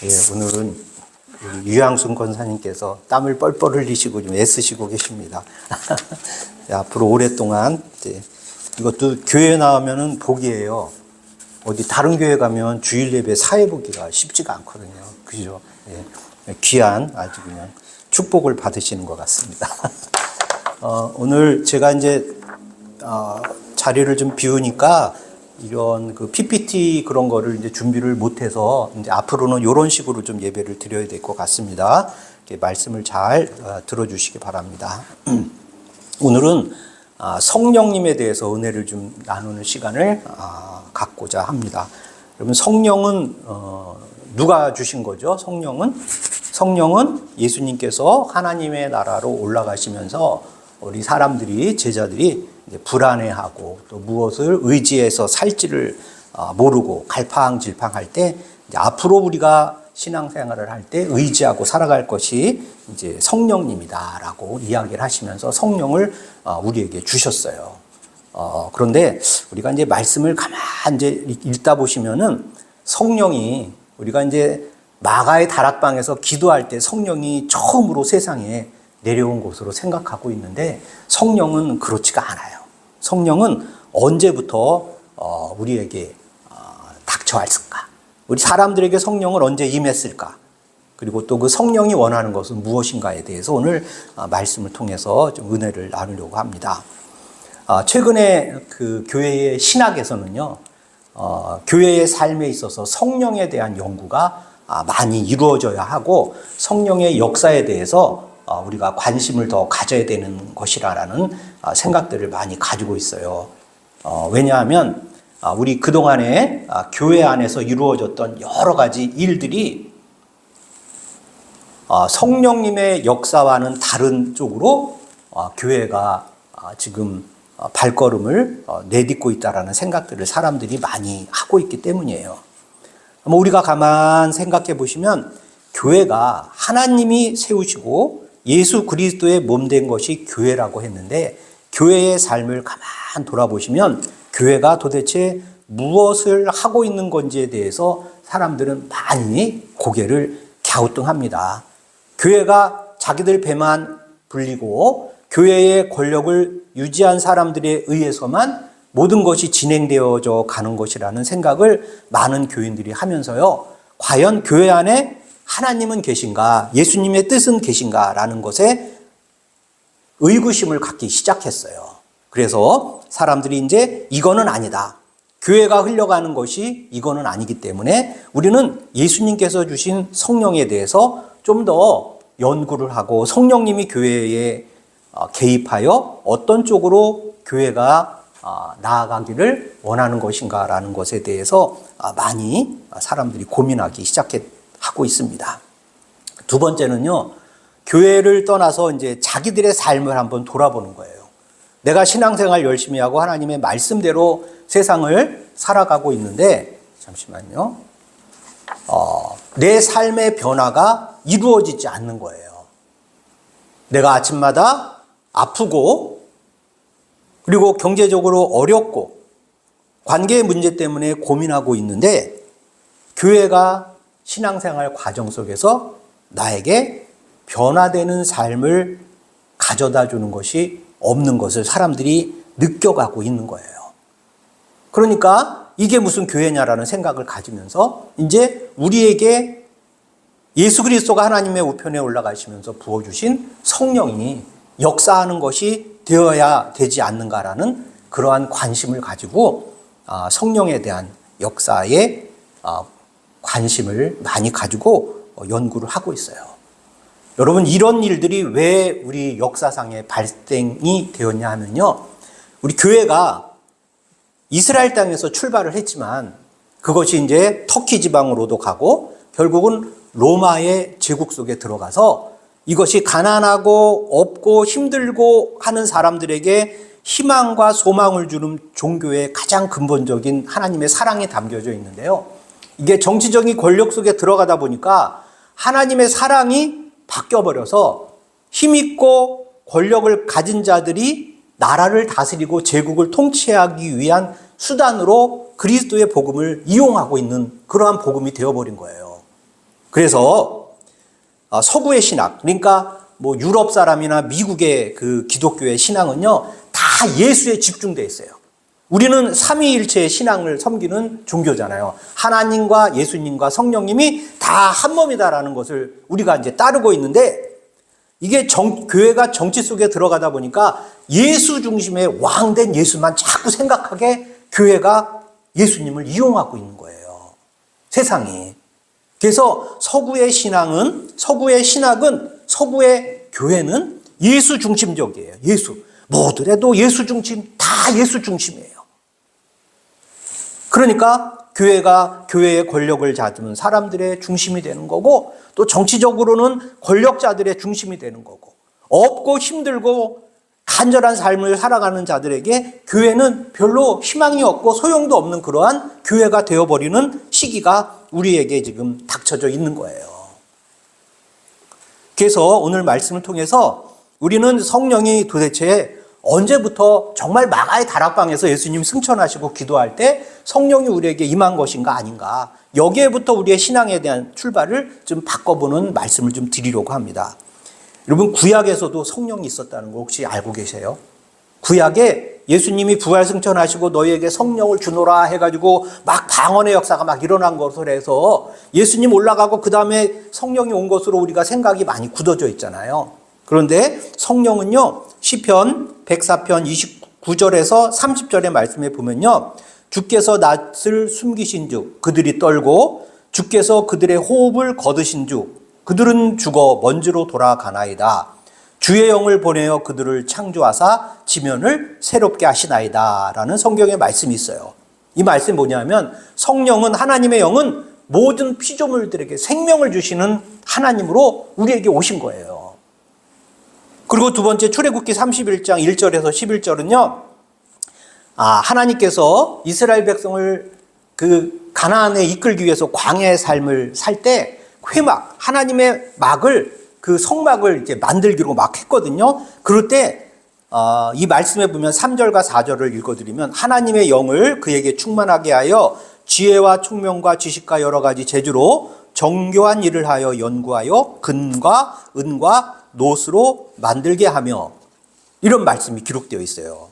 예, 오늘은 우리 유양순 권사님께서 땀을 뻘뻘 흘리시고 좀 애쓰시고 계십니다. 예, 앞으로 오랫동안 이것도 교회 나오면은 복이에요. 어디 다른 교회 가면 주일 예배 사회 보기가 쉽지가 않거든요. 그죠? 예, 귀한 아주 그냥 축복을 받으시는 것 같습니다. 오늘 제가 이제 자리를 좀 비우니까 이런 그 PPT 그런 거를 이제 준비를 못해서 이제 앞으로는 이런 식으로 좀 예배를 드려야 될 것 같습니다. 말씀을 잘 들어주시기 바랍니다. 오늘은 성령님에 대해서 은혜를 좀 나누는 시간을 갖고자 합니다. 여러분, 성령은 누가 주신 거죠? 성령은 예수님께서 하나님의 나라로 올라가시면서 우리 사람들이, 제자들이 이제 불안해하고 또 무엇을 의지해서 살지를 모르고 갈팡질팡할 때, 이제 앞으로 우리가 신앙생활을 할 때 의지하고 살아갈 것이 이제 성령님이다라고 이야기를 하시면서 성령을 우리에게 주셨어요. 그런데 우리가 이제 말씀을 가만히 이제 읽다 보시면은 성령이, 우리가 이제 마가의 다락방에서 기도할 때 성령이 처음으로 세상에 내려온 것으로 생각하고 있는데, 성령은 그렇지가 않아요. 성령은 언제부터 우리에게 닥쳐왔을까? 우리 사람들에게 성령을 언제 임했을까? 그리고 또 그 성령이 원하는 것은 무엇인가에 대해서 오늘 말씀을 통해서 좀 은혜를 나누려고 합니다. 최근에 그 교회의 신학에서는요, 교회의 삶에 있어서 성령에 대한 연구가 많이 이루어져야 하고, 성령의 역사에 대해서 우리가 관심을 더 가져야 되는 것이라는 생각들을 많이 가지고 있어요. 왜냐하면 우리 그동안에 교회 안에서 이루어졌던 여러 가지 일들이 성령님의 역사와는 다른 쪽으로 교회가 지금 발걸음을 내딛고 있다는 생각들을 사람들이 많이 하고 있기 때문이에요. 우리가 가만 생각해 보시면, 교회가 하나님이 세우시고 예수 그리스도의 몸된 것이 교회라고 했는데, 교회의 삶을 가만 돌아보시면 교회가 도대체 무엇을 하고 있는 건지에 대해서 사람들은 많이 고개를 갸우뚱합니다. 교회가 자기들 배만 불리고 교회의 권력을 유지한 사람들에 의해서만 모든 것이 진행되어져 가는 것이라는 생각을 많은 교인들이 하면서요, 과연 교회 안에 하나님은 계신가, 예수님의 뜻은 계신가 라는 것에 의구심을 갖기 시작했어요. 그래서 사람들이 이제 이거는 아니다, 교회가 흘러가는 것이 이거는 아니기 때문에 우리는 예수님께서 주신 성령에 대해서 좀 더 연구를 하고, 성령님이 교회에 개입하여 어떤 쪽으로 교회가 나아가기를 원하는 것인가 라는 것에 대해서 많이 사람들이 고민하기 하고 있습니다. 두 번째는요, 교회를 떠나서 이제 자기들의 삶을 한번 돌아보는 거예요. 내가 신앙생활 열심히 하고 하나님의 말씀대로 세상을 살아가고 있는데, 잠시만요, 내 삶의 변화가 이루어지지 않는 거예요. 내가 아침마다 아프고, 그리고 경제적으로 어렵고 관계의 문제 때문에 고민하고 있는데, 교회가 신앙생활 과정 속에서 나에게 변화되는 삶을 가져다 주는 것이 없는 것을 사람들이 느껴가고 있는 거예요. 그러니까 이게 무슨 교회냐라는 생각을 가지면서 이제 우리에게 예수 그리스도가 하나님의 우편에 올라가시면서 부어주신 성령이 역사하는 것이 되어야 되지 않는가라는 그러한 관심을 가지고 성령에 대한 역사에 관심을 많이 가지고 연구를 하고 있어요. 여러분, 이런 일들이 왜 우리 역사상에 발생이 되었냐 하면요, 우리 교회가 이스라엘 땅에서 출발을 했지만 그것이 이제 터키 지방으로도 가고 결국은 로마의 제국 속에 들어가서 이것이 가난하고 없고 힘들고 하는 사람들에게 희망과 소망을 주는 종교의 가장 근본적인 하나님의 사랑이 담겨져 있는데요, 이게 정치적인 권력 속에 들어가다 보니까 하나님의 사랑이 바뀌어버려서 힘있고 권력을 가진 자들이 나라를 다스리고 제국을 통치하기 위한 수단으로 그리스도의 복음을 이용하고 있는 그러한 복음이 되어버린 거예요. 그래서 서구의 신학, 그러니까 뭐 유럽 사람이나 미국의 그 기독교의 신앙은요, 다 예수에 집중되어 있어요. 우리는 삼위일체의 신앙을 섬기는 종교잖아요. 하나님과 예수님과 성령님이 다 한 몸이다라는 것을 우리가 이제 따르고 있는데, 이게 교회가 정치 속에 들어가다 보니까 예수 중심의 왕된 예수만 자꾸 생각하게 교회가 예수님을 이용하고 있는 거예요. 세상이. 그래서 서구의 신학은, 서구의 교회는 예수 중심적이에요. 예수. 뭐더라도 예수 중심, 다 예수 중심이에요. 그러니까 교회가 교회의 권력을 잡는 사람들의 중심이 되는 거고, 또 정치적으로는 권력자들의 중심이 되는 거고, 없고 힘들고 간절한 삶을 살아가는 자들에게 교회는 별로 희망이 없고 소용도 없는 그러한 교회가 되어버리는 시기가 우리에게 지금 닥쳐져 있는 거예요. 그래서 오늘 말씀을 통해서 우리는 성령이 도대체 언제부터 정말 마가의 다락방에서 예수님이 승천하시고 기도할 때 성령이 우리에게 임한 것인가 아닌가, 여기에부터 우리의 신앙에 대한 출발을 좀 바꿔보는 말씀을 좀 드리려고 합니다. 여러분, 구약에서도 성령이 있었다는 거 혹시 알고 계세요? 구약에 예수님이 부활 승천하시고 너희에게 성령을 주노라 해가지고 막 방언의 역사가 막 일어난 것을 해서 예수님 올라가고 그 다음에 성령이 온 것으로 우리가 생각이 많이 굳어져 있잖아요. 그런데 성령은요, 시편 104편 29절에서 30절의 말씀에 보면요, 주께서 낯을 숨기신 즉 그들이 떨고 주께서 그들의 호흡을 거두신 즉 그들은 죽어 먼지로 돌아가나이다. 주의 영을 보내어 그들을 창조하사 지면을 새롭게 하시나이다 라는 성경의 말씀이 있어요. 이 말씀이 뭐냐면, 성령은, 하나님의 영은 모든 피조물들에게 생명을 주시는 하나님으로 우리에게 오신 거예요. 그리고 두 번째, 출애굽기 31장 1절에서 11절은요, 하나님께서 이스라엘 백성을 그 가나안에 이끌기 위해서 광야의 삶을 살 때 회막, 하나님의 막을, 그 성막을 이제 만들기로 막 했거든요. 그럴 때 이 말씀에 보면 3절과 4절을 읽어드리면, 하나님의 영을 그에게 충만하게 하여 지혜와 총명과 지식과 여러 가지 재주로 정교한 일을 하여 연구하여 금과 은과 노스로 만들게 하며, 이런 말씀이 기록되어 있어요.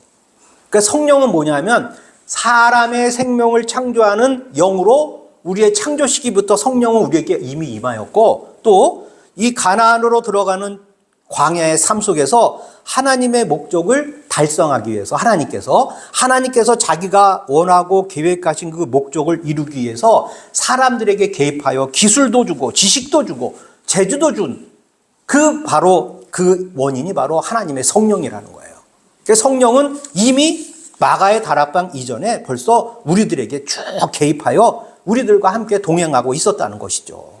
그러니까 성령은 뭐냐면 사람의 생명을 창조하는 영으로 우리의 창조 시기부터 성령은 우리에게 이미 임하였고, 또 이 가나안으로 들어가는 광야의 삶 속에서 하나님의 목적을 달성하기 위해서 하나님께서 자기가 원하고 계획하신 그 목적을 이루기 위해서 사람들에게 개입하여 기술도 주고 지식도 주고 재주도 준 바로 그 원인이 바로 하나님의 성령이라는 거예요. 그래서 성령은 이미 마가의 다락방 이전에 벌써 우리들에게 쭉 개입하여 우리들과 함께 동행하고 있었다는 것이죠.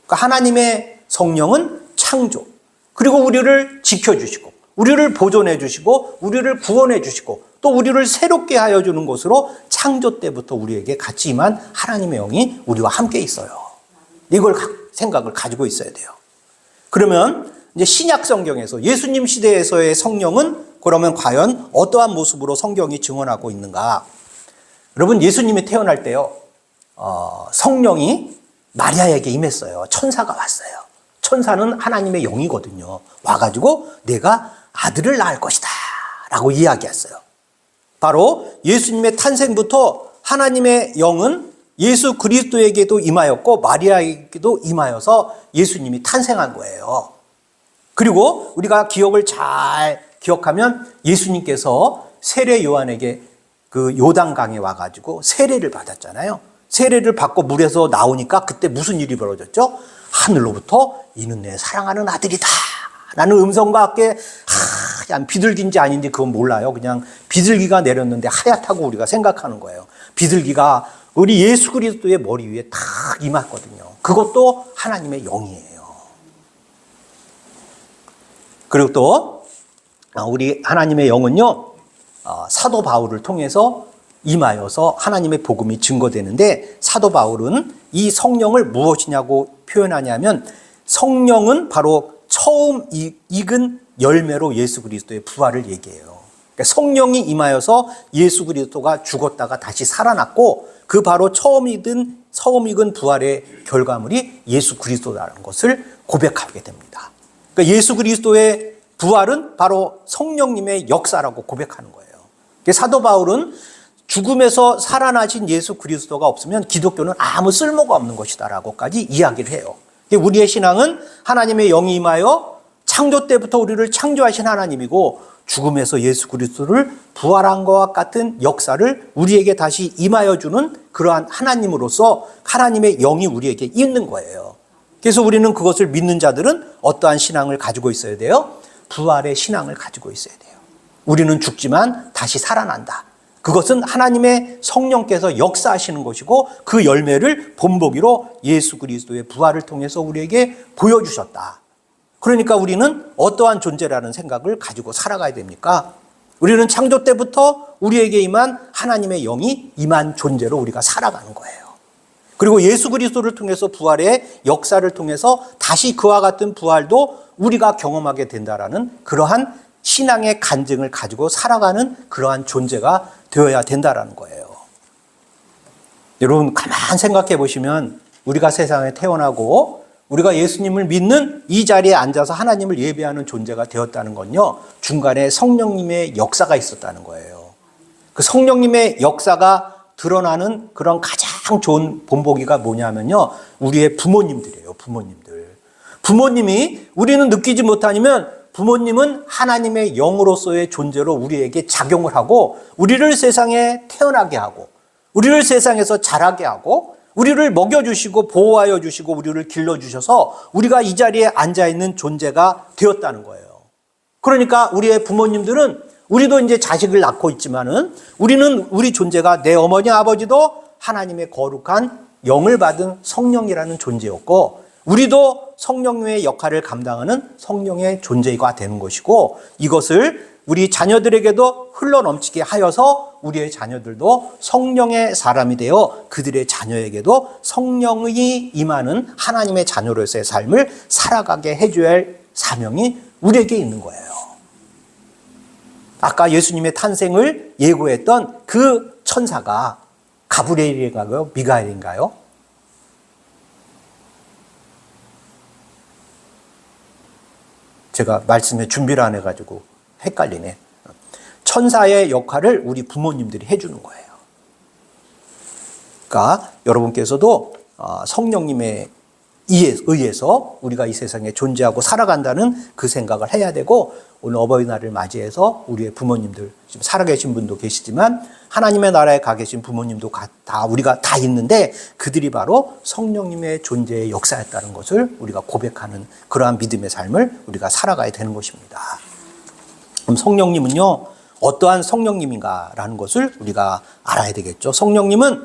그러니까 하나님의 성령은 창조, 그리고 우리를 지켜주시고 우리를 보존해 주시고 우리를 구원해 주시고 또 우리를 새롭게 하여 주는 것으로 창조 때부터 우리에게 같이 임한 하나님의 영이 우리와 함께 있어요. 이걸 생각을 가지고 있어야 돼요. 그러면 이제 신약 성경에서 예수님 시대에서의 성령은 그러면 과연 어떠한 모습으로 성경이 증언하고 있는가? 여러분, 예수님이 태어날 때요, 성령이 마리아에게 임했어요. 천사가 왔어요. 천사는 하나님의 영이거든요. 와가지고 내가 아들을 낳을 것이다 라고 이야기했어요. 바로 예수님의 탄생부터 하나님의 영은 예수 그리스도에게도 임하였고 마리아에게도 임하여서 예수님이 탄생한 거예요. 그리고 우리가 기억을 잘 기억하면 예수님께서 세례 요한에게 그 요단강에 와가지고 세례를 받았잖아요. 세례를 받고 물에서 나오니까 그때 무슨 일이 벌어졌죠? 하늘로부터 이는 내 사랑하는 아들이다 라는 음성과 함께 하얀 비둘기인지 아닌지 그건 몰라요. 그냥 비둘기가 내렸는데 하얗다고 우리가 생각하는 거예요. 비둘기가 우리 예수 그리스도의 머리 위에 탁 임했거든요. 그것도 하나님의 영이에요. 그리고 또 우리 하나님의 영은요, 사도 바울을 통해서 임하여서 하나님의 복음이 증거되는데, 사도 바울은 이 성령을 무엇이냐고 표현하냐면 성령은 바로 처음 익은 열매로 예수 그리스도의 부활을 얘기해요. 그러니까 성령이 임하여서 예수 그리스도가 죽었다가 다시 살아났고 그 바로 처음 익은 부활의 결과물이 예수 그리스도라는 것을 고백하게 됩니다. 그러니까 예수 그리스도의 부활은 바로 성령님의 역사라고 고백하는 거예요. 사도 바울은 죽음에서 살아나신 예수 그리스도가 없으면 기독교는 아무 쓸모가 없는 것이다라고까지 이야기를 해요. 우리의 신앙은 하나님의 영이 임하여 창조 때부터 우리를 창조하신 하나님이고 죽음에서 예수 그리스도를 부활한 것과 같은 역사를 우리에게 다시 임하여 주는 그러한 하나님으로서 하나님의 영이 우리에게 있는 거예요. 그래서 우리는 그것을 믿는 자들은 어떠한 신앙을 가지고 있어야 돼요? 부활의 신앙을 가지고 있어야 돼요. 우리는 죽지만 다시 살아난다. 그것은 하나님의 성령께서 역사하시는 것이고 그 열매를 본보기로 예수 그리스도의 부활을 통해서 우리에게 보여주셨다. 그러니까 우리는 어떠한 존재라는 생각을 가지고 살아가야 됩니까? 우리는 창조 때부터 우리에게 임한 하나님의 영이 임한 존재로 우리가 살아가는 거예요. 그리고 예수 그리스도를 통해서 부활의 역사를 통해서 다시 그와 같은 부활도 우리가 경험하게 된다라는 그러한 신앙의 간증을 가지고 살아가는 그러한 존재가 되어야 된다라는 거예요. 여러분 가만 생각해 보시면 우리가 세상에 태어나고 우리가 예수님을 믿는 이 자리에 앉아서 하나님을 예배하는 존재가 되었다는 건요, 중간에 성령님의 역사가 있었다는 거예요. 그 성령님의 역사가 드러나는 그런 가장 좋은 본보기가 뭐냐면요, 우리의 부모님들이에요. 부모님이 우리는 느끼지 못하면 부모님은 하나님의 영으로서의 존재로 우리에게 작용을 하고 우리를 세상에 태어나게 하고 우리를 세상에서 자라게 하고 우리를 먹여주시고 보호하여 주시고 우리를 길러주셔서 우리가 이 자리에 앉아있는 존재가 되었다는 거예요. 그러니까 우리의 부모님들은 우리도 이제 자식을 낳고 있지만은 우리는 우리 존재가 내 어머니 아버지도 하나님의 거룩한 영을 받은 성령이라는 존재였고 우리도 성령의 역할을 감당하는 성령의 존재가 되는 것이고 이것을 우리 자녀들에게도 흘러넘치게 하여서 우리의 자녀들도 성령의 사람이 되어 그들의 자녀에게도 성령이 임하는 하나님의 자녀로서의 삶을 살아가게 해줘야 할 사명이 우리에게 있는 거예요. 아까 예수님의 탄생을 예고했던 그 천사가 가브리엘인가요? 미가엘인가요? 제가 말씀에 준비를 안 해가지고 헷갈리네. 천사의 역할을 우리 부모님들이 해주는 거예요. 그러니까 여러분께서도 성령님에 의해서 우리가 이 세상에 존재하고 살아간다는 그 생각을 해야 되고 오늘 어버이날을 맞이해서 우리의 부모님들 지금 살아계신 분도 계시지만 하나님의 나라에 가 계신 부모님도 다 우리가 다 있는데 그들이 바로 성령님의 존재의 역사였다는 것을 우리가 고백하는 그러한 믿음의 삶을 우리가 살아가야 되는 것입니다. 그럼 성령님은요 어떠한 성령님인가라는 것을 우리가 알아야 되겠죠. 성령님은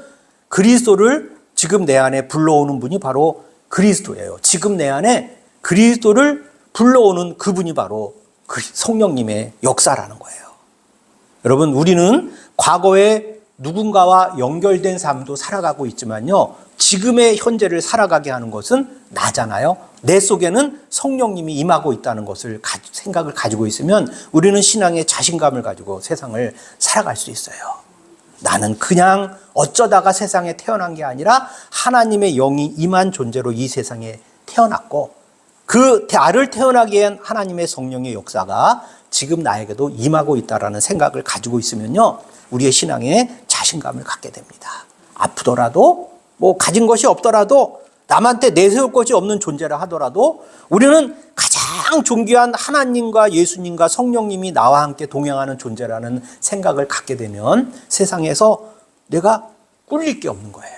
그리스도를 지금 내 안에 불러오는 분이 바로 그리스도예요. 지금 내 안에 그리스도를 불러오는 그분이 바로 성령님의 역사라는 거예요. 여러분 우리는 과거에 누군가와 연결된 삶도 살아가고 있지만요 지금의 현재를 살아가게 하는 것은 나잖아요. 내 속에는 성령님이 임하고 있다는 것을 생각을 가지고 있으면 우리는 신앙의 자신감을 가지고 세상을 살아갈 수 있어요. 나는 그냥 어쩌다가 세상에 태어난 게 아니라 하나님의 영이 임한 존재로 이 세상에 태어났고 그 나를 태어나게 한 하나님의 성령의 역사가 지금 나에게도 임하고 있다는 생각을 가지고 있으면요 우리의 신앙에 자신감을 갖게 됩니다. 아프더라도 뭐 가진 것이 없더라도 남한테 내세울 것이 없는 존재라 하더라도 우리는 가장 존귀한 하나님과 예수님과 성령님이 나와 함께 동행하는 존재라는 생각을 갖게 되면 세상에서 내가 꿀릴 게 없는 거예요.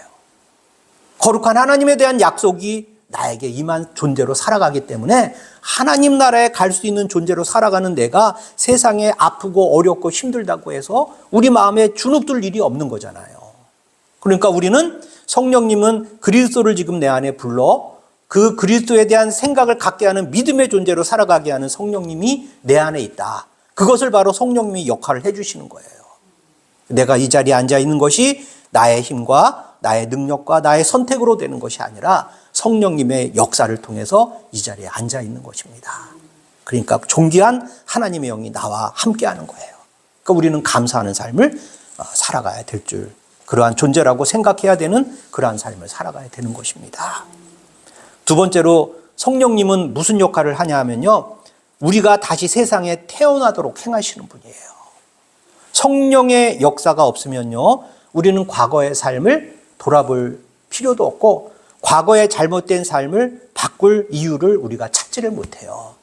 거룩한 하나님에 대한 약속이 나에게 임한 존재로 살아가기 때문에 하나님 나라에 갈 수 있는 존재로 살아가는 내가 세상에 아프고 어렵고 힘들다고 해서 우리 마음에 주눅들 일이 없는 거잖아요. 그러니까 우리는 성령님은 그리스도를 지금 내 안에 불러 그 그리스도에 대한 생각을 갖게 하는 믿음의 존재로 살아가게 하는 성령님이 내 안에 있다. 그것을 바로 성령님이 역할을 해주시는 거예요. 내가 이 자리에 앉아 있는 것이 나의 힘과 나의 능력과 나의 선택으로 되는 것이 아니라 성령님의 역사를 통해서 이 자리에 앉아 있는 것입니다. 그러니까 존귀한 하나님의 영이 나와 함께하는 거예요. 그러니까 우리는 감사하는 삶을 살아가야 될 줄, 그러한 존재라고 생각해야 되는 그러한 삶을 살아가야 되는 것입니다. 두 번째로 성령님은 무슨 역할을 하냐 하면요, 우리가 다시 세상에 태어나도록 행하시는 분이에요. 성령의 역사가 없으면요, 우리는 과거의 삶을 돌아볼 필요도 없고 과거의 잘못된 삶을 바꿀 이유를 우리가 찾지를 못해요.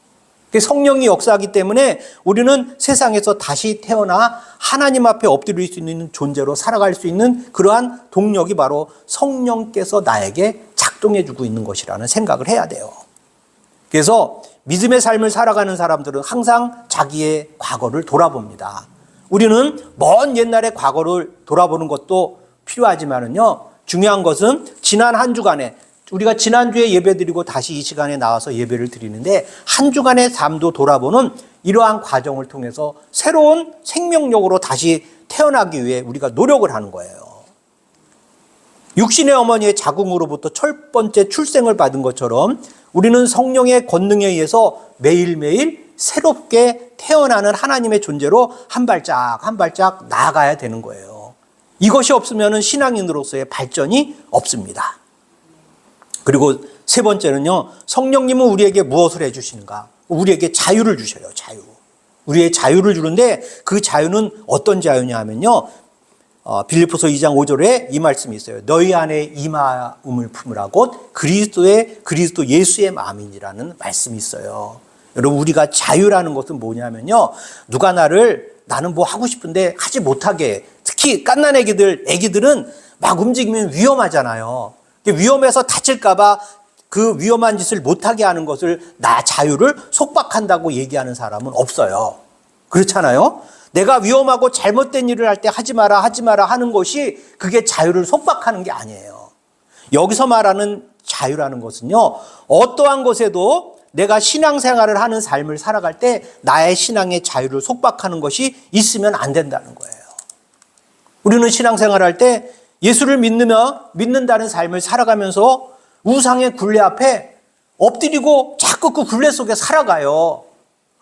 성령이 역사하기 때문에 우리는 세상에서 다시 태어나 하나님 앞에 엎드릴 수 있는 존재로 살아갈 수 있는 그러한 동력이 바로 성령께서 나에게 작동해주고 있는 것이라는 생각을 해야 돼요. 그래서 믿음의 삶을 살아가는 사람들은 항상 자기의 과거를 돌아봅니다. 우리는 먼 옛날의 과거를 돌아보는 것도 필요하지만은요, 중요한 것은 지난 한 주간에, 우리가 지난주에 예배드리고 다시 이 시간에 나와서 예배를 드리는데 한 주간의 삶도 돌아보는 이러한 과정을 통해서 새로운 생명력으로 다시 태어나기 위해 우리가 노력을 하는 거예요. 육신의 어머니의 자궁으로부터 첫 번째 출생을 받은 것처럼 우리는 성령의 권능에 의해서 매일매일 새롭게 태어나는 하나님의 존재로 한 발짝 한 발짝 나아가야 되는 거예요. 이것이 없으면 신앙인으로서의 발전이 없습니다. 그리고 세 번째는요, 성령님은 우리에게 무엇을 해주시는가? 우리에게 자유를 주셔요. 자유. 우리의 자유를 주는데 그 자유는 어떤 자유냐 하면요, 빌립보서 2장 5절에 이 말씀이 있어요. 너희 안에 이 마음을 품으라 곧 그리스도 예수의 마음이니라는 말씀이 있어요. 여러분, 우리가 자유라는 것은 뭐냐면요, 누가 나는 뭐 하고 싶은데 하지 못하게, 특히 갓난 애기들은 막 움직이면 위험하잖아요. 위험해서 다칠까봐 그 위험한 짓을 못하게 하는 것을 나 자유를 속박한다고 얘기하는 사람은 없어요. 그렇잖아요. 내가 위험하고 잘못된 일을 할 때 하지 마라 하는 것이 그게 자유를 속박하는 게 아니에요. 여기서 말하는 자유라는 것은요, 어떠한 것에도 내가 신앙생활을 하는 삶을 살아갈 때 나의 신앙의 자유를 속박하는 것이 있으면 안 된다는 거예요. 우리는 신앙생활할 때 예수를 믿는다는 삶을 살아가면서 우상의 굴레 앞에 엎드리고 자꾸 그 굴레 속에 살아가요.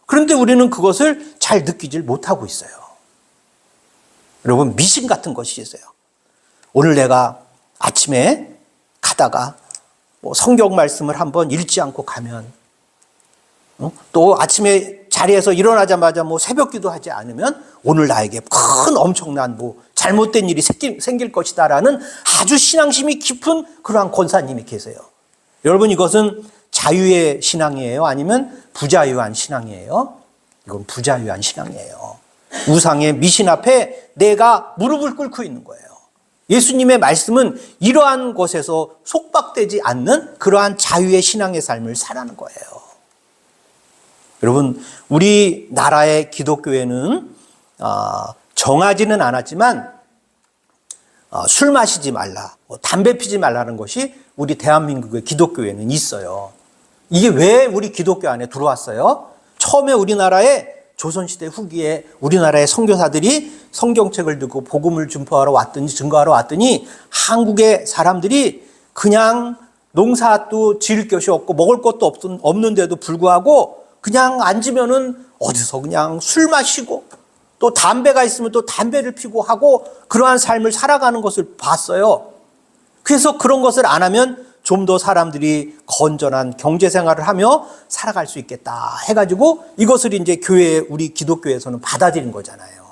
그런데 우리는 그것을 잘 느끼질 못하고 있어요. 여러분, 미신 같은 것이 있어요. 오늘 내가 아침에 가다가 성경 말씀을 한번 읽지 않고 가면, 또 아침에 자리에서 일어나자마자 새벽 기도하지 않으면 오늘 나에게 큰 엄청난 잘못된 일이 생길 것이다라는 아주 신앙심이 깊은 그러한 권사님이 계세요. 여러분, 이것은 자유의 신앙이에요? 아니면 부자유한 신앙이에요? 이건 부자유한 신앙이에요. 우상의 미신 앞에 내가 무릎을 꿇고 있는 거예요. 예수님의 말씀은 이러한 것에서 속박되지 않는 그러한 자유의 신앙의 삶을 살아가는 거예요. 여러분, 우리나라의 기독교회는 정하지는 않았지만 술 마시지 말라, 담배 피지 말라는 것이 우리 대한민국의 기독교회는 있어요. 이게 왜 우리 기독교 안에 들어왔어요? 처음에 우리나라에 조선시대 후기에 우리나라의 선교사들이 성경책을 들고 복음을 증거하러 왔더니 한국의 사람들이 그냥 농사도 지을 것이 없고 먹을 것도 없는데도 불구하고 그냥 앉으면은 어디서 그냥 술 마시고 또 담배가 있으면 또 담배를 피고 하고 그러한 삶을 살아가는 것을 봤어요. 그래서 그런 것을 안 하면 좀 더 사람들이 건전한 경제 생활을 하며 살아갈 수 있겠다 해가지고 이것을 이제 우리 기독교에서는 받아들인 거잖아요.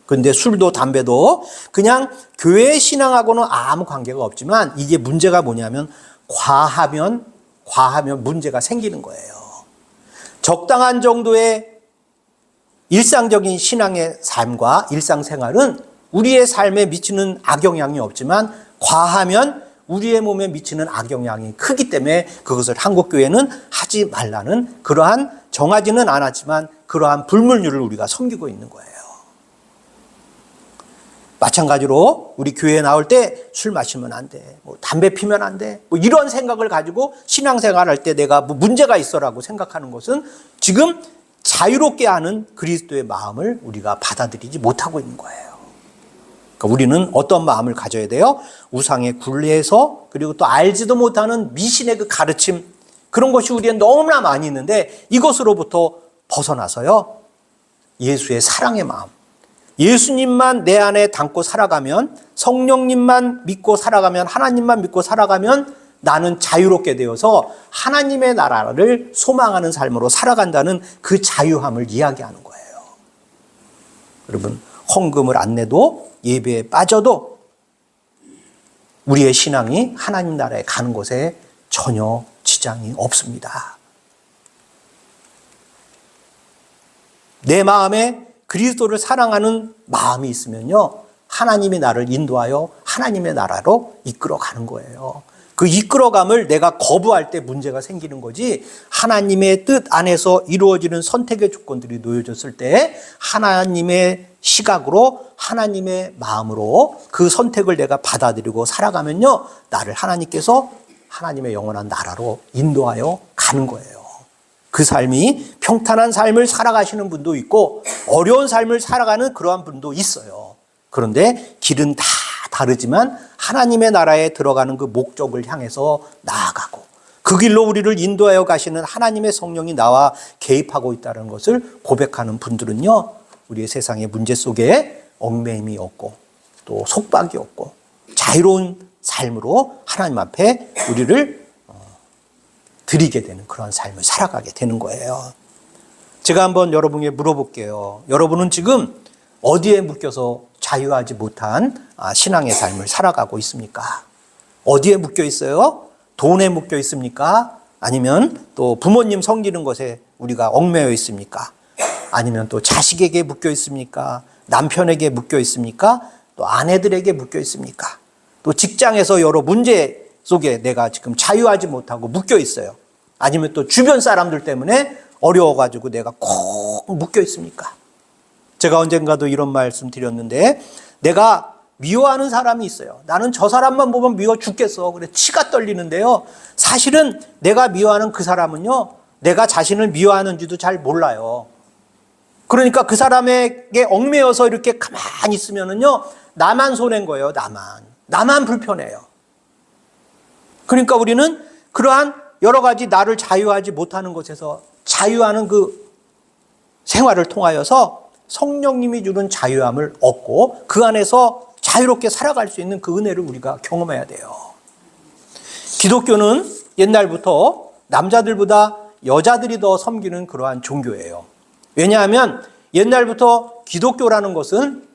그런데 술도 담배도 그냥 교회 신앙하고는 아무 관계가 없지만 이게 문제가 뭐냐면 과하면 문제가 생기는 거예요. 적당한 정도의 일상적인 신앙의 삶과 일상생활은 우리의 삶에 미치는 악영향이 없지만 과하면 우리의 몸에 미치는 악영향이 크기 때문에 그것을 한국교회는 하지 말라는 그러한 정하지는 않았지만 그러한 불문율을 우리가 섬기고 있는 거예요. 마찬가지로 우리 교회에 나올 때 술 마시면 안 돼, 담배 피면 안 돼, 이런 생각을 가지고 신앙생활할 때 내가 문제가 있어라고 생각하는 것은 지금 자유롭게 하는 그리스도의 마음을 우리가 받아들이지 못하고 있는 거예요. 그러니까 우리는 어떤 마음을 가져야 돼요? 우상의 굴레에서 그리고 또 알지도 못하는 미신의 그 가르침, 그런 것이 우리에 너무나 많이 있는데 이것으로부터 벗어나서요, 예수의 사랑의 마음, 예수님만 내 안에 담고 살아가면, 성령님만 믿고 살아가면, 하나님만 믿고 살아가면 나는 자유롭게 되어서 하나님의 나라를 소망하는 삶으로 살아간다는 그 자유함을 이야기하는 거예요. 여러분, 헌금을 안 내도 예배에 빠져도 우리의 신앙이 하나님 나라에 가는 것에 전혀 지장이 없습니다. 내 마음에 그리스도를 사랑하는 마음이 있으면요, 하나님이 나를 인도하여 하나님의 나라로 이끌어가는 거예요. 그 이끌어감을 내가 거부할 때 문제가 생기는 거지, 하나님의 뜻 안에서 이루어지는 선택의 조건들이 놓여졌을 때 하나님의 시각으로, 하나님의 마음으로 그 선택을 내가 받아들이고 살아가면요, 나를 하나님께서 하나님의 영원한 나라로 인도하여 가는 거예요. 그 삶이 평탄한 삶을 살아가시는 분도 있고 어려운 삶을 살아가는 그러한 분도 있어요. 그런데 길은 다 다르지만 하나님의 나라에 들어가는 그 목적을 향해서 나아가고, 그 길로 우리를 인도하여 가시는 하나님의 성령이 나와 개입하고 있다는 것을 고백하는 분들은요, 우리의 세상의 문제 속에 얽매임이 없고 또 속박이 없고 자유로운 삶으로 하나님 앞에 우리를 드리게 되는 그런 삶을 살아가게 되는 거예요. 제가 한번 여러분에게 물어볼게요. 여러분은 지금 어디에 묶여서 자유하지 못한 신앙의 삶을 살아가고 있습니까? 어디에 묶여 있어요? 돈에 묶여 있습니까? 아니면 또 부모님 섬기는 것에 우리가 얽매여 있습니까? 아니면 또 자식에게 묶여 있습니까? 남편에게 묶여 있습니까? 또 아내들에게 묶여 있습니까? 또 직장에서 여러 문제 속에 내가 지금 자유하지 못하고 묶여 있어요. 아니면 또 주변 사람들 때문에 어려워가지고 내가 콕 묶여 있습니까? 제가 언젠가도 이런 말씀 드렸는데, 내가 미워하는 사람이 있어요. 나는 저 사람만 보면 미워 죽겠어. 그래 치가 떨리는데요, 사실은 내가 미워하는 그 사람은요, 내가 자신을 미워하는지도 잘 몰라요. 그러니까 그 사람에게 얽매여서 이렇게 가만히 있으면은요, 나만 손해인 거예요. 나만 불편해요. 그러니까 우리는 그러한 여러 가지 나를 자유하지 못하는 것에서 자유하는 그 생활을 통하여서 성령님이 주는 자유함을 얻고 그 안에서 자유롭게 살아갈 수 있는 그 은혜를 우리가 경험해야 돼요. 기독교는 옛날부터 남자들보다 여자들이 더 섬기는 그러한 종교예요. 왜냐하면 옛날부터 기독교라는 것은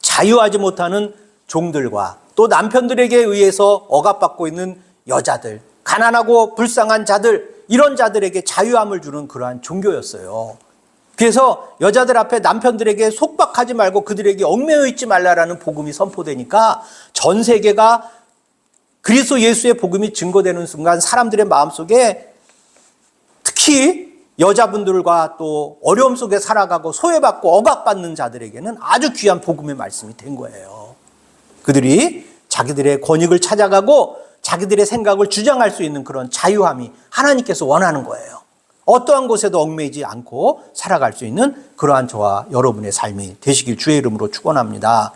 자유하지 못하는 종들과 또 남편들에게 의해서 억압받고 있는 여자들, 가난하고 불쌍한 자들, 이런 자들에게 자유함을 주는 그러한 종교였어요. 그래서 여자들 앞에 남편들에게 속박하지 말고 그들에게 얽매여 있지 말라라는 복음이 선포되니까 전 세계가 그리스도 예수의 복음이 증거되는 순간 사람들의 마음속에 특히 여자분들과 또 어려움 속에 살아가고 소외받고 억압받는 자들에게는 아주 귀한 복음의 말씀이 된 거예요. 그들이 자기들의 권익을 찾아가고 자기들의 생각을 주장할 수 있는 그런 자유함이 하나님께서 원하는 거예요. 어떠한 곳에도 얽매이지 않고 살아갈 수 있는 그러한 저와 여러분의 삶이 되시길 주의 이름으로 축원합니다.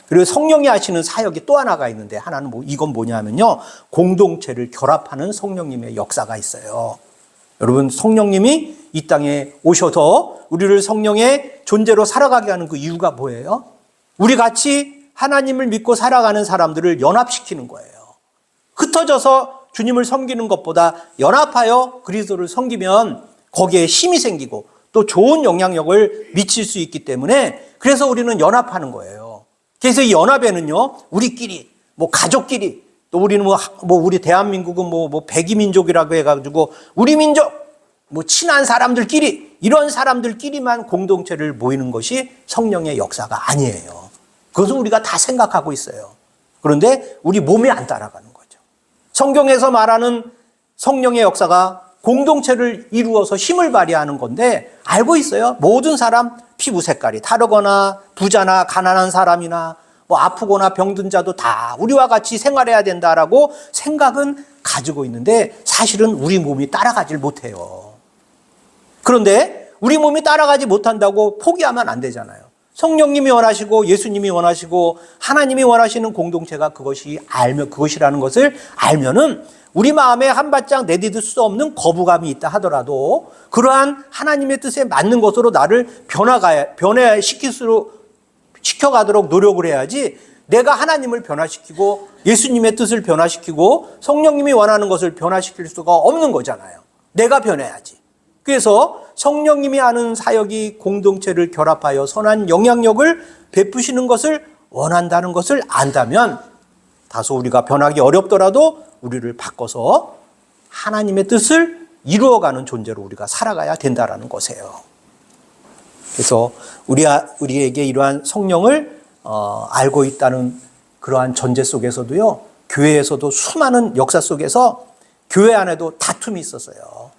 그리고 성령이 하시는 사역이 또 하나가 있는데, 하나는 이건 뭐냐면요, 공동체를 결합하는 성령님의 역사가 있어요. 여러분, 성령님이 이 땅에 오셔서 우리를 성령의 존재로 살아가게 하는 그 이유가 뭐예요? 우리 같이 하나님을 믿고 살아가는 사람들을 연합시키는 거예요. 흩어져서 주님을 섬기는 것보다 연합하여 그리스도를 섬기면 거기에 힘이 생기고 또 좋은 영향력을 미칠 수 있기 때문에, 그래서 우리는 연합하는 거예요. 그래서 이 연합에는요, 우리끼리, 가족끼리, 또 우리는 우리 대한민국은 백이민족이라고 해가지고 우리 민족, 친한 사람들끼리, 이런 사람들끼리만 공동체를 모이는 것이 성령의 역사가 아니에요. 그것은 우리가 다 생각하고 있어요. 그런데 우리 몸이 안 따라가는 거죠. 성경에서 말하는 성령의 역사가 공동체를 이루어서 힘을 발휘하는 건데, 알고 있어요. 모든 사람 피부 색깔이 다르거나 부자나 가난한 사람이나 아프거나 병든 자도 다 우리와 같이 생활해야 된다라고 생각은 가지고 있는데, 사실은 우리 몸이 따라가질 못해요. 그런데 우리 몸이 따라가지 못한다고 포기하면 안 되잖아요. 성령님이 원하시고 예수님이 원하시고 하나님이 원하시는 공동체가 그것이라는 것을 알면은 우리 마음에 한 발짝 내디딜 수 없는 거부감이 있다 하더라도 그러한 하나님의 뜻에 맞는 것으로 나를 변화시킬 수 시켜가도록 노력을 해야지 내가 하나님을 변화시키고 예수님의 뜻을 변화시키고 성령님이 원하는 것을 변화시킬 수가 없는 거잖아요. 내가 변해야지. 그래서 성령님이 하는 사역이 공동체를 결합하여 선한 영향력을 베푸시는 것을 원한다는 것을 안다면 다소 우리가 변하기 어렵더라도 우리를 바꿔서 하나님의 뜻을 이루어가는 존재로 우리가 살아가야 된다는 것이에요. 그래서 우리에게 이러한 성령을 알고 있다는 그러한 전제 속에서도요, 교회에서도 수많은 역사 속에서 교회 안에도 다툼이 있었어요.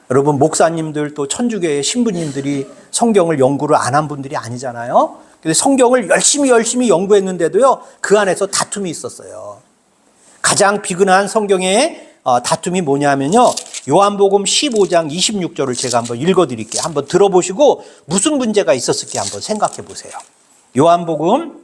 여러분, 목사님들 또 천주교의 신부님들이 성경을 연구를 안 한 분들이 아니잖아요. 근데 성경을 열심히 연구했는데도요, 그 안에서 다툼이 있었어요. 가장 비근한 성경의 다툼이 뭐냐면요, 요한복음 15장 26절을 제가 한번 읽어드릴게요. 한번 들어보시고 무슨 문제가 있었을지 한번 생각해 보세요. 요한복음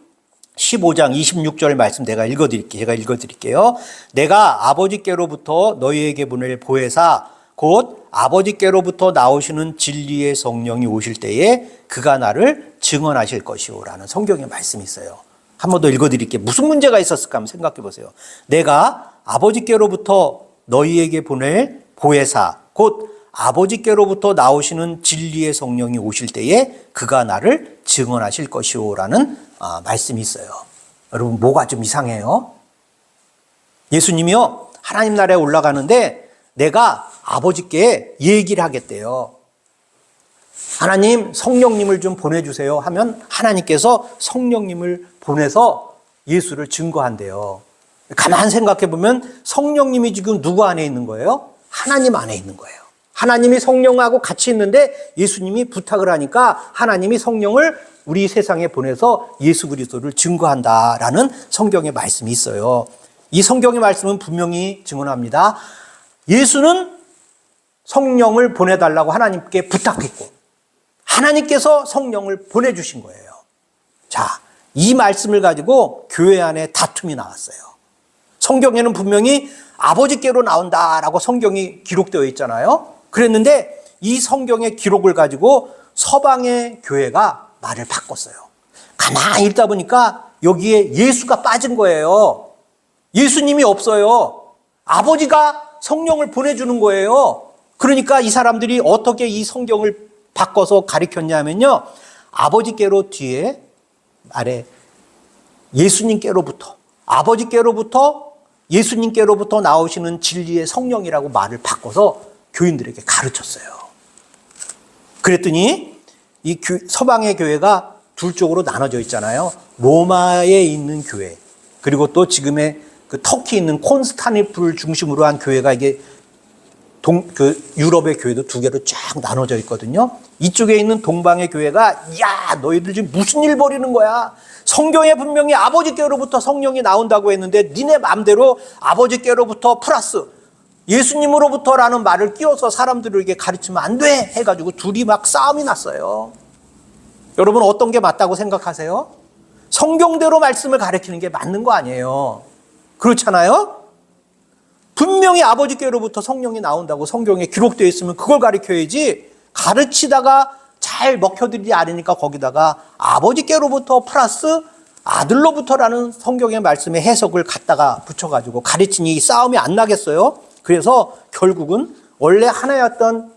15장 26절 말씀 제가 읽어드릴게요. 내가 아버지께로부터 너희에게 보낼 보혜사 곧 아버지께로부터 나오시는 진리의 성령이 오실 때에 그가 나를 증언하실 것이오 라는 성경의 말씀이 있어요. 한 번 더 읽어드릴게요. 무슨 문제가 있었을까 한번 생각해 보세요. 내가 아버지께로부터 너희에게 보낼 보혜사 곧 아버지께로부터 나오시는 진리의 성령이 오실 때에 그가 나를 증언하실 것이오 라는 말씀이 있어요. 여러분, 뭐가 좀 이상해요? 예수님이요, 하나님 나라에 올라가는데 내가 아버지께 얘기를 하겠대요. 하나님, 성령님을 좀 보내주세요 하면 하나님께서 성령님을 보내서 예수를 증거한대요. 가만 생각해 보면 성령님이 지금 누구 안에 있는 거예요? 하나님 안에 있는 거예요. 하나님이 성령하고 같이 있는데 예수님이 부탁을 하니까 하나님이 성령을 우리 세상에 보내서 예수 그리스도를 증거한다라는 성경의 말씀이 있어요. 이 성경의 말씀은 분명히 증언합니다. 예수는 성령을 보내달라고 하나님께 부탁했고 하나님께서 성령을 보내주신 거예요. 자, 이 말씀을 가지고 교회 안에 다툼이 나왔어요. 성경에는 분명히 아버지께로 나온다라고 성경이 기록되어 있잖아요. 그랬는데 이 성경의 기록을 가지고 서방의 교회가 말을 바꿨어요. 가만히 읽다 보니까 여기에 예수가 빠진 거예요. 예수님이 없어요. 아버지가 성령을 보내주는 거예요. 그러니까 이 사람들이 어떻게 이 성경을 바꿔서 가리켰냐면요, 아버지께로 뒤에 아래 예수님께로부터 아버지께로부터 예수님께로부터 나오시는 진리의 성령이라고 말을 바꿔서 교인들에게 가르쳤어요. 그랬더니 이 서방의 교회가 둘 쪽으로 나눠져 있잖아요. 로마에 있는 교회, 그리고 또 지금의 그 터키 있는 콘스타니풀 중심으로 한 교회가 이게 유럽의 교회도 두 개로 쫙 나눠져 있거든요. 이쪽에 있는 동방의 교회가, 야, 너희들 지금 무슨 일 벌이는 거야? 성경에 분명히 아버지께로부터 성령이 나온다고 했는데 니네 마음대로 아버지께로부터 플러스 예수님으로부터라는 말을 끼워서 사람들에게 가르치면 안 돼 해가지고 둘이 막 싸움이 났어요. 여러분, 어떤 게 맞다고 생각하세요? 성경대로 말씀을 가르치는 게 맞는 거 아니에요. 그렇잖아요? 분명히 아버지께로부터 성령이 나온다고 성경에 기록되어 있으면 그걸 가르쳐야지, 가르치다가 잘 먹혀들지 않으니까 거기다가 아버지께로부터 플러스 아들로부터라는 성경의 말씀의 해석을 갖다가 붙여가지고 가르치니 싸움이 안 나겠어요? 그래서 결국은 원래 하나였던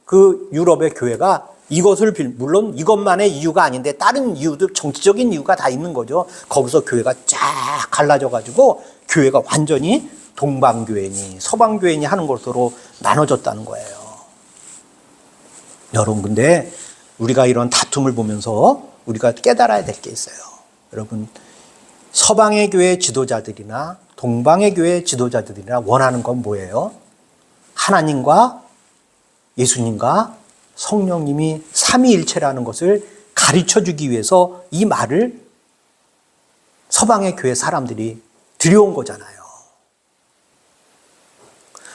그 유럽의 교회가 이것을 물론 이것만의 이유가 아닌데 다른 이유도 정치적인 이유가 다 있는 거죠. 거기서 교회가 쫙 갈라져가지고 교회가 완전히 동방교회니 서방교회니 하는 것으로 나눠졌다는 거예요. 여러분, 근데 우리가 이런 다툼을 보면서 우리가 깨달아야 될 게 있어요. 여러분, 서방의 교회 지도자들이나 동방의 교회 지도자들이나 원하는 건 뭐예요? 하나님과 예수님과 성령님이 삼위일체라는 것을 가르쳐주기 위해서 이 말을 서방의 교회 사람들이 들여온 거잖아요.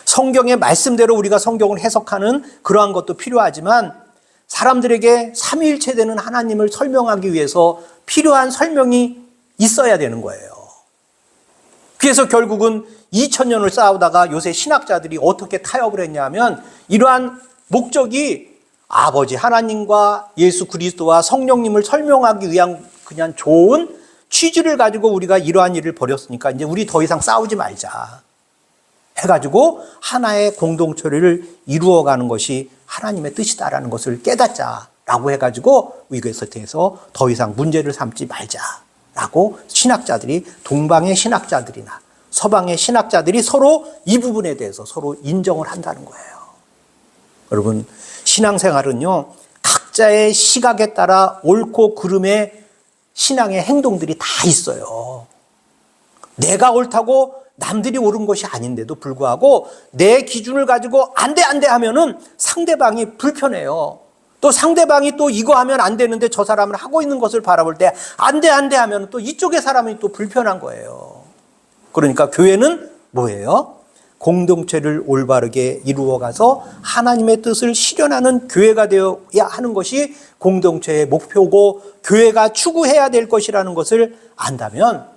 성경의 말씀대로 우리가 성경을 해석하는 그러한 것도 필요하지만 사람들에게 삼위일체 되는 하나님을 설명하기 위해서 필요한 설명이 있어야 되는 거예요. 그래서 결국은 2000년을 싸우다가 요새 신학자들이 어떻게 타협을 했냐면 이러한 목적이 아버지 하나님과 예수 그리스도와 성령님을 설명하기 위한 그냥 좋은 취지를 가지고 우리가 이러한 일을 벌였으니까 이제 우리 더 이상 싸우지 말자 해가지고 하나의 공동체를 이루어가는 것이 하나님의 뜻이다라는 것을 깨닫자라고 해가지고 이것에 대해서 더 이상 문제를 삼지 말자라고 신학자들이, 동방의 신학자들이나 서방의 신학자들이 서로 이 부분에 대해서 서로 인정을 한다는 거예요. 여러분, 신앙생활은요, 각자의 시각에 따라 옳고 그름의 신앙의 행동들이 다 있어요. 내가 옳다고 남들이 옳은 것이 아닌데도 불구하고 내 기준을 가지고 안 돼 하면은 상대방이 불편해요. 또 상대방이 또 이거 하면 안 되는데 저 사람을 하고 있는 것을 바라볼 때 안 돼 하면 또 이쪽의 사람이 또 불편한 거예요. 그러니까 교회는 뭐예요? 공동체를 올바르게 이루어가서 하나님의 뜻을 실현하는 교회가 되어야 하는 것이 공동체의 목표고 교회가 추구해야 될 것이라는 것을 안다면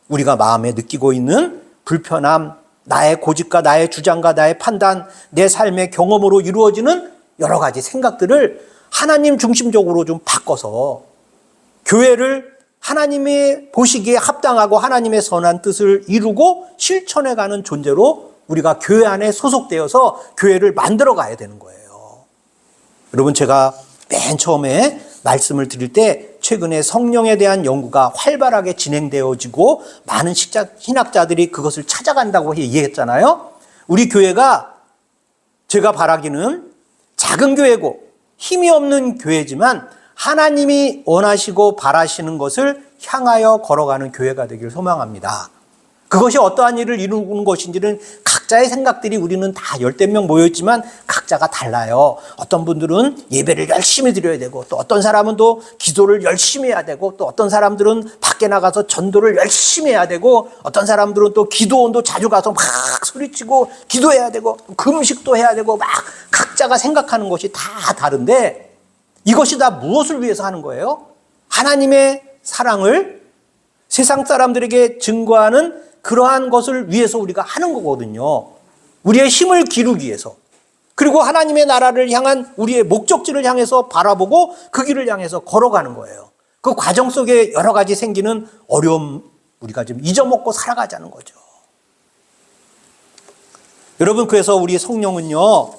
우리가 마음에 느끼고 있는 불편함, 나의 고집과 나의 주장과 나의 판단, 내 삶의 경험으로 이루어지는 여러 가지 생각들을 하나님 중심적으로 좀 바꿔서 교회를 하나님이 보시기에 합당하고 하나님의 선한 뜻을 이루고 실천해가는 존재로 우리가 교회 안에 소속되어서 교회를 만들어 가야 되는 거예요. 여러분, 제가 맨 처음에 말씀을 드릴 때 최근에 성령에 대한 연구가 활발하게 진행되어지고 많은 신학자들이 그것을 찾아간다고 얘기했잖아요. 우리 교회가 제가 바라기는 작은 교회고 힘이 없는 교회지만 하나님이 원하시고 바라시는 것을 향하여 걸어가는 교회가 되길 소망합니다. 그것이 어떠한 일을 이루는 것인지는 각자의 생각들이, 우리는 다 열댓 명 모여있지만 각자가 달라요. 어떤 분들은 예배를 열심히 드려야 되고, 또 어떤 사람은 또 기도를 열심히 해야 되고, 또 어떤 사람들은 밖에 나가서 전도를 열심히 해야 되고, 어떤 사람들은 또 기도원도 자주 가서 막 소리치고 기도해야 되고, 금식도 해야 되고, 막 각자가 생각하는 것이 다 다른데 이것이 다 무엇을 위해서 하는 거예요? 하나님의 사랑을 세상 사람들에게 증거하는 그러한 것을 위해서 우리가 하는 거거든요. 우리의 힘을 기르기 위해서. 그리고 하나님의 나라를 향한 우리의 목적지를 향해서 바라보고 그 길을 향해서 걸어가는 거예요. 그 과정 속에 여러 가지 생기는 어려움, 우리가 좀 잊어먹고 살아가자는 거죠. 여러분, 그래서 우리 성령은요,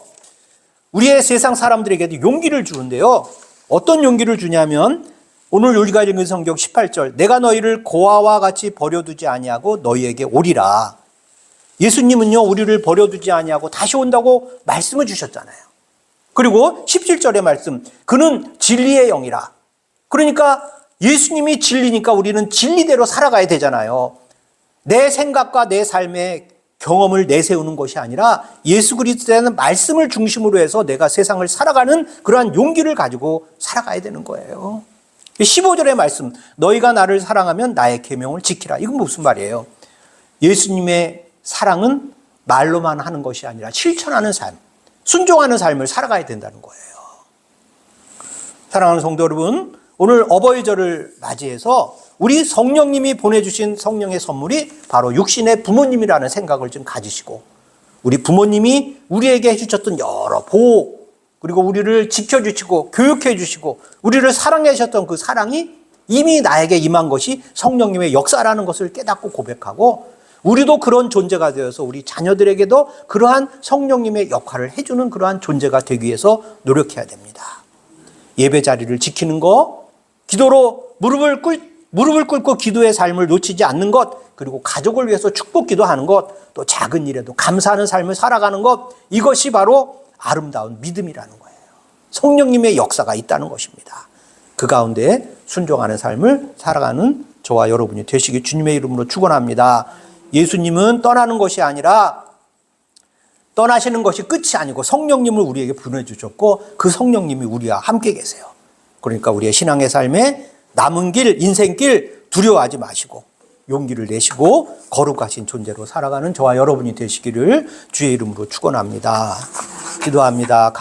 우리의 세상 사람들에게도 용기를 주는데요. 어떤 용기를 주냐면 오늘 우리가 읽은 성경 18절, 내가 너희를 고아와 같이 버려두지 아니하고 너희에게 오리라. 예수님은요, 우리를 버려두지 아니하고 다시 온다고 말씀을 주셨잖아요. 그리고 17절의 말씀, 그는 진리의 영이라. 그러니까 예수님이 진리니까 우리는 진리대로 살아가야 되잖아요. 내 생각과 내 삶의 경험을 내세우는 것이 아니라 예수 그리스도라는 말씀을 중심으로 해서 내가 세상을 살아가는 그러한 용기를 가지고 살아가야 되는 거예요. 15절의 말씀, 너희가 나를 사랑하면 나의 계명을 지키라. 이건 무슨 말이에요? 예수님의 사랑은 말로만 하는 것이 아니라 실천하는 삶, 순종하는 삶을 살아가야 된다는 거예요. 사랑하는 성도 여러분, 오늘 어버이절을 맞이해서 우리 성령님이 보내주신 성령의 선물이 바로 육신의 부모님이라는 생각을 좀 가지시고, 우리 부모님이 우리에게 해주셨던 여러 보호, 그리고 우리를 지켜주시고 교육해 주시고 우리를 사랑해 주셨던 그 사랑이 이미 나에게 임한 것이 성령님의 역사라는 것을 깨닫고 고백하고, 우리도 그런 존재가 되어서 우리 자녀들에게도 그러한 성령님의 역할을 해주는 그러한 존재가 되기 위해서 노력해야 됩니다. 예배 자리를 지키는 것, 기도로 무릎을 꿇고 기도의 삶을 놓치지 않는 것, 그리고 가족을 위해서 축복 기도하는 것, 또 작은 일에도 감사하는 삶을 살아가는 것, 이것이 바로 아름다운 믿음이라는 거예요. 성령님의 역사가 있다는 것입니다. 그 가운데 순종하는 삶을 살아가는 저와 여러분이 되시기 주님의 이름으로 축원합니다. 예수님은 떠나는 것이 아니라, 떠나시는 것이 끝이 아니고 성령님을 우리에게 보내주셨고 그 성령님이 우리와 함께 계세요. 그러니까 우리의 신앙의 삶에 남은 길, 인생길 두려워하지 마시고 용기를 내시고 거룩하신 존재로 살아가는 저와 여러분이 되시기를 주의 이름으로 축원합니다. 기도합니다.